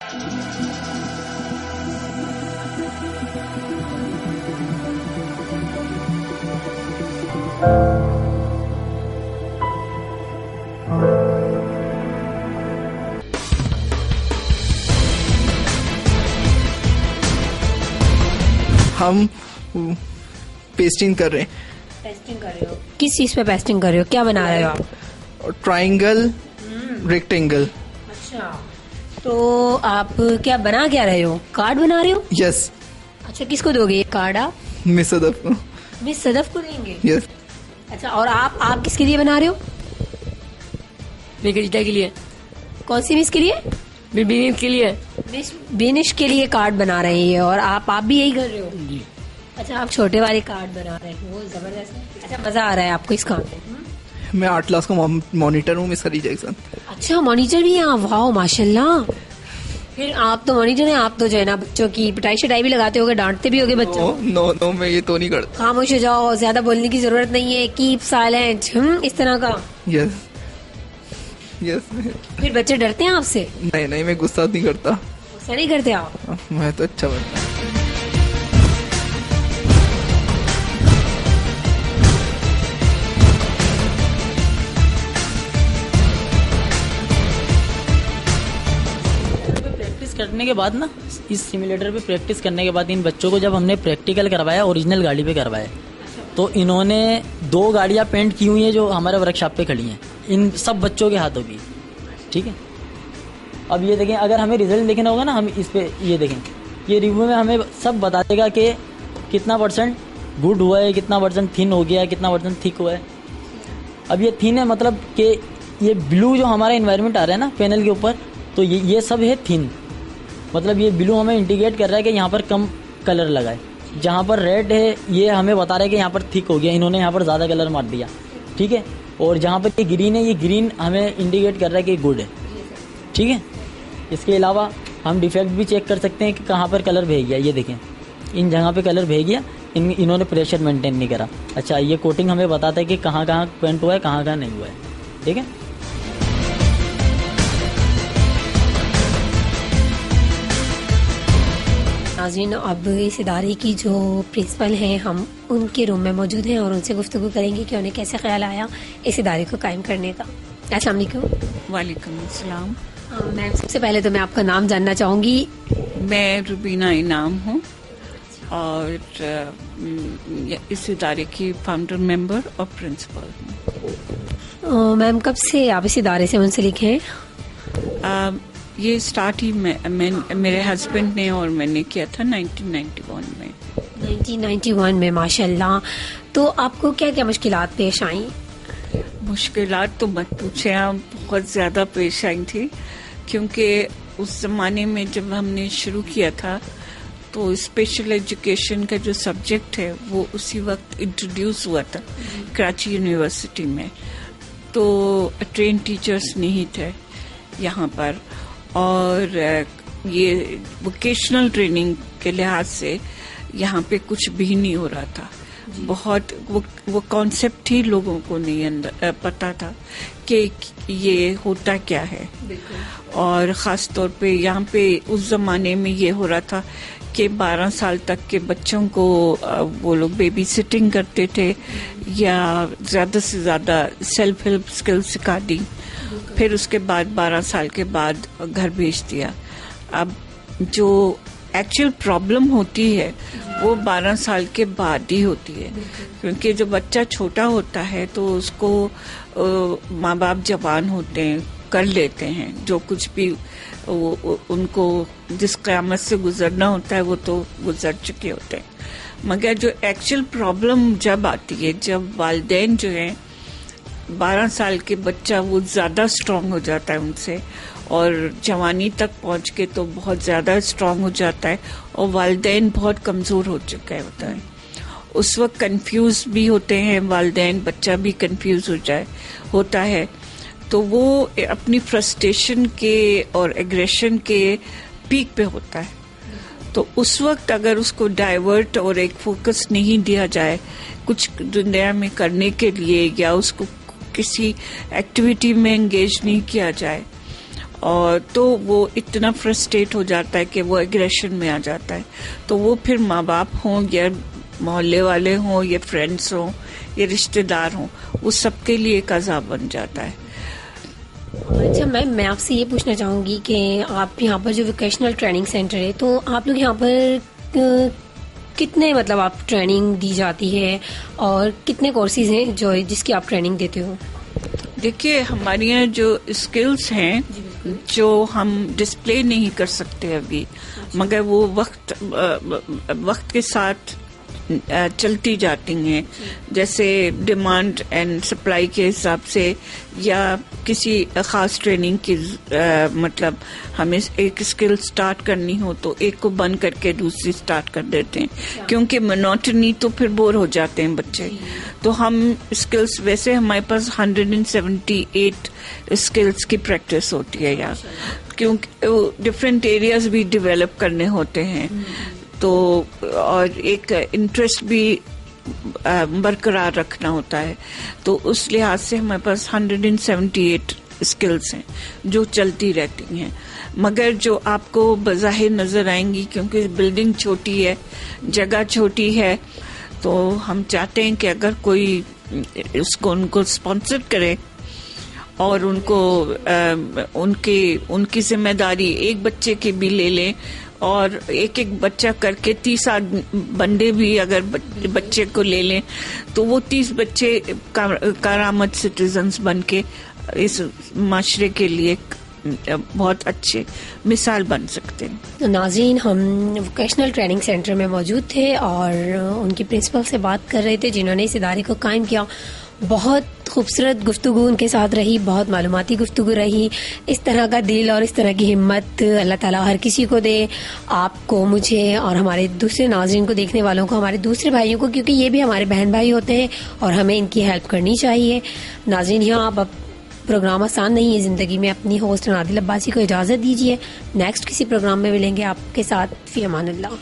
ہم پیسٹنگ کر رہے ہیں. پیسٹنگ کر رہے ہو؟ کس چیز پہ پیسٹنگ کر رہے ہو؟ کیا بنا رہے ہو آپ؟ Triangle, rectangle. اچھا, تو آپ کیا بنا کیا رہے ہو؟ کارڈ بنا رہے ہو؟ یس. اچھا, کس کو دو گے یہ کارڈ آپ؟ مس صدف کو. مس صدف کو دیں گے؟ یس. اچھا, اور آپ کس کے لیے بنا رہے ہو؟ بیٹا کے لیے. کون سی مس کے لیے؟ بینش کے لیے. بینش کے لیے کارڈ بنا رہے ہیں, اور آپ بھی یہی کر رہے ہو؟ جی. اچھا, آپ چھوٹے والے کارڈ بنا رہے ہیں, وہ زبردست ہے. اچھا, مزہ آ رہا ہے آپ کو اس کام میں؟ میں 8 کلاس کا مانیٹر ہوں مس ہری جیکسن. اچھا, مانیٹر بھی ہیں آپ؟ واو, ماشاء اللہ. پھر آپ تو مانیٹر ہیں, آپ تو جو ہے نا بچوں کی پٹائی شٹائی بھی لگاتے ہوگے, ڈانٹتے بھی ہوگے بچوں؟ نو, میں یہ تو نہیں کرتا. خاموش ہو جاؤ, زیادہ بولنے کی ضرورت نہیں ہے, کیپ سائلنٹ, اس طرح کا. یس. پھر بچے ڈرتے ہیں آپ سے؟ نہیں, میں غصہ نہیں کرتا. غصہ نہیں کرتے آپ؟ میں تو اچھا بنتا ہوں. کرنے کے بعد نا, اس سیمولیٹر پہ پریکٹس کرنے کے بعد ان بچوں کو جب ہم نے پریکٹیکل کروایا, اوریجنل گاڑی پہ کروایا, تو انہوں نے 2 گاڑیاں پینٹ کی ہوئی ہیں جو ہمارے ورک شاپ پہ کھڑی ہیں, ان سب بچوں کے ہاتھوں کی. ٹھیک ہے, اب یہ دیکھیں, اگر ہمیں ریزلٹ دیکھنا ہوگا نا, ہم اس پہ یہ دیکھیں, یہ ریویو میں ہمیں سب بتا دے گا کہ کتنا % گڈ ہوا ہے, کتنا % تھن ہو گیا ہے, کتنا % تھک ہوا ہے. اب یہ تھن ہے مطلب کہ یہ بلو جو ہمارا انوائرمنٹ آ رہا ہے نا پینل کے اوپر, تو یہ سب ہے تھن. مطلب یہ بلو ہمیں انڈیکیٹ کر رہا ہے کہ یہاں پر کم کلر لگا ہے. جہاں پر ریڈ ہے یہ ہمیں بتا رہا ہے کہ یہاں پر تھک ہو گیا, انہوں نے یہاں پر زیادہ کلر مار دیا. ٹھیک ہے, اور جہاں پر یہ گرین ہے, یہ گرین ہمیں انڈیکیٹ کر رہا ہے کہ گڈ ہے. ٹھیک ہے, اس کے علاوہ ہم ڈیفیکٹ بھی چیک کر سکتے ہیں کہ کہاں پر کلر بھیج گیا. یہ دیکھیں, ان جگہ پہ کلر بھیج گیا, انہوں نے پریشر مینٹین نہیں کرا. اچھا, یہ کوٹنگ ہمیں بتاتا ہے کہ کہاں کہاں پینٹ ہوا ہے, کہاں کہاں نہیں ہوا ہے. ٹھیک ہے. ناظرین, اب اس ادارے کی جو پرنسپل ہیں ہم ان کے روم میں موجود ہیں, اور ان سے گفتگو کریں گے کہ انہیں کیسے خیال آیا اس ادارے کو قائم کرنے کا. السلام علیکم. وعلیکم السلام. میم, سب سے پہلے تو میں آپ کا نام جاننا چاہوں گی. میں روبینہ انعام ہوں, اور اس ادارے کی فاؤنڈر ممبر اور پرنسپل ہوں. میم, کب سے آپ اس ادارے سے منسلک ہیں؟ یہ اسٹارٹ ہی میرے ہسبینڈ نے اور میں نے کیا تھا 1991 میں. 1991 میں, ماشاء اللہ. تو آپ کو کیا کیا مشکلات پیش آئیں؟ مشکلات تو مت پوچھیں آپ, بہت زیادہ پیش آئی تھی, کیونکہ اس زمانے میں جب ہم نے شروع کیا تھا تو اسپیشل ایجوکیشن کا جو سبجیکٹ ہے وہ اسی وقت انٹروڈیوس ہوا تھا کراچی یونیورسٹی میں. تو ٹرین ٹیچرز نہیں تھے یہاں پر, اور یہ ووکیشنل ٹریننگ کے لحاظ سے یہاں پہ کچھ بھی نہیں ہو رہا تھا. بہت وہ کانسیپٹ ہی لوگوں کو نہیں پتا تھا کہ یہ ہوتا کیا ہے. اور خاص طور پہ یہاں پہ اس زمانے میں یہ ہو رہا تھا کہ 12 سال تک کے بچوں کو وہ لوگ بیبی سٹنگ کرتے تھے, یا زیادہ سے زیادہ سیلف ہیلپ اسکل سکھا دی, پھر اس کے بعد 12 سال کے بعد گھر بھیج دیا. اب جو ایکچوئل پرابلم ہوتی ہے وہ 12 سال کے بعد ہی ہوتی ہے, کیونکہ جو بچہ چھوٹا ہوتا ہے تو اس کو ماں باپ جوان ہوتے ہیں, کر لیتے ہیں جو کچھ بھی ان کو جس قیامت سے گزرنا ہوتا ہے وہ تو گزر چکے ہوتے ہیں. مگر جو ایکچوئل پرابلم جب آتی ہے, جب والدین جو ہیں 12 سال کے بچہ وہ زیادہ اسٹرانگ ہو جاتا ہے ان سے, اور جوانی تک پہنچ کے تو بہت زیادہ اسٹرانگ ہو جاتا ہے, اور والدین بہت کمزور ہو چکا ہوتا ہے. اس وقت کنفیوز بھی ہوتے ہیں والدین, بچہ بھی کنفیوز ہوتا ہے. تو وہ اپنی فرسٹریشن کے اور ایگریشن کے پیک پہ ہوتا ہے. تو اس وقت اگر اس کو ڈائیورٹ اور ایک فوکس نہیں دیا جائے کچھ دنیا میں کرنے کے لیے, یا اس کو کسی ایکٹیویٹی میں انگیج نہیں کیا جائے, اور تو وہ اتنا فرسٹریٹ ہو جاتا ہے کہ وہ ایگریشن میں آ جاتا ہے. تو وہ پھر ماں باپ ہوں یا محلے والے ہوں یا فرینڈس ہوں یا رشتہ دار ہوں, وہ سب کے لیے ایک عذاب بن جاتا ہے. اچھا میم, میں آپ سے یہ پوچھنا چاہوں گی کہ آپ یہاں پر جو ووکیشنل ٹریننگ سینٹر ہے, تو آپ لوگ یہاں پر کتنے مطلب آپ ٹریننگ دی جاتی ہے اور کتنے کورسز ہیں جس کی آپ ٹریننگ دیتے ہو؟ دیکھیے, ہمارے یہاں جو اسکلس ہیں جو ہم ڈسپلے نہیں کر سکتے ابھی, مگر وہ وقت کے ساتھ چلتی جاتی ہیں, جیسے ڈیمانڈ اینڈ سپلائی کے حساب سے, یا کسی خاص ٹریننگ کی مطلب ہمیں ایک اسکل سٹارٹ کرنی ہو تو ایک کو بند کر کے دوسری سٹارٹ کر دیتے ہیں, کیونکہ مونوٹنی تو پھر بور ہو جاتے ہیں بچے. تو ہم اسکلس, ویسے ہمارے پاس 178 اسکلس کی پریکٹس ہوتی ہے یہاں, کیونکہ ڈفرینٹ ایریاز بھی ڈیولپ کرنے ہوتے ہیں, تو اور ایک انٹرسٹ بھی برقرار رکھنا ہوتا ہے. تو اس لحاظ سے ہمارے پاس 178 اسکلس ہیں جو چلتی رہتی ہیں, مگر جو آپ کو بظاہر نظر آئیں گی, کیونکہ بلڈنگ چھوٹی ہے, جگہ چھوٹی ہے, تو ہم چاہتے ہیں کہ اگر کوئی ان کو اسپانسر کرے اور ان کو ان کی ذمہ داری ایک بچے کی بھی لے لیں, اور ایک بچہ کر کے 30 بندے بھی اگر بچے کو لے لیں, تو وہ 30 بچے کارآمد سٹیزنز بن کے اس معاشرے کے لیے بہت اچھے مثال بن سکتے ہیں. تو ناظرین, ہم ووکیشنل ٹریننگ سینٹر میں موجود تھے اور ان کی پرنسپل سے بات کر رہے تھے جنہوں نے اس ادارے کو قائم کیا. بہت خوبصورت گفتگو ان کے ساتھ رہی, بہت معلوماتی گفتگو رہی. اس طرح کا دل اور اس طرح کی ہمت اللہ تعالیٰ ہر کسی کو دے, آپ کو, مجھے اور ہمارے دوسرے ناظرین کو, دیکھنے والوں کو, ہمارے دوسرے بھائیوں کو, کیونکہ یہ بھی ہمارے بہن بھائی ہوتے ہیں اور ہمیں ان کی ہیلپ کرنی چاہیے. ناظرین, یہاں آپ پروگرام آسان نہیں ہے زندگی میں, اپنی ہوسٹ نادل عباسی کو اجازت دیجیے. نیکسٹ کسی پروگرام میں ملیں گے آپ کے ساتھ. فی امان اللہ.